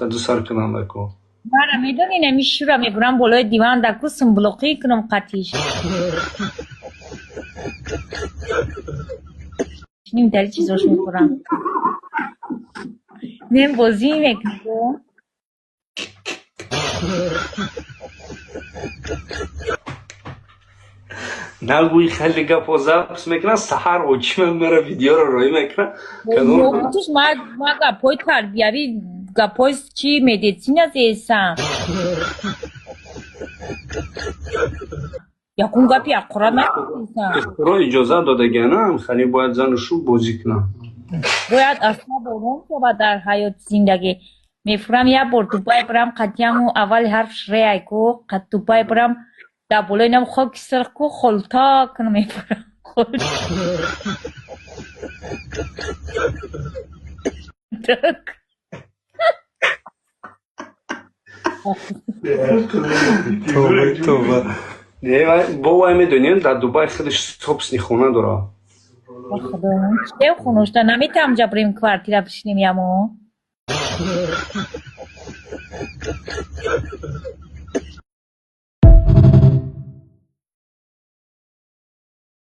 تا دو سر کنم بکو برا میدونی نمیشورم میبرم بالای دیوان دکو سنبلوقی کنم قطیش نمیداری چیزاش میخورم نیم بازی میکنم نگوی خیلی گپ و زبط میکنه سحر و چی من میره ویدیو رو روی میکنه توش ما گپای تربیوی گپای چی مدیسین از ایسان یا کن گپی اقرا نکنیسان اختراع اجازه داده گنم خیلی باید زنشو بازی کنم باید اصلا بارون صحبت در حیات زندگی میفرم یه بار دوبای برم قدیمو اول حرف ری کو قد دوبای برم در بالای نم خاک سر کو خلطا کنم میفرم توبه بابا میدونین در دوبای خودش صبح خونه داره خدا چه خونوش دا نمیتونم جا بریم کوارتیرا بشینیم یمو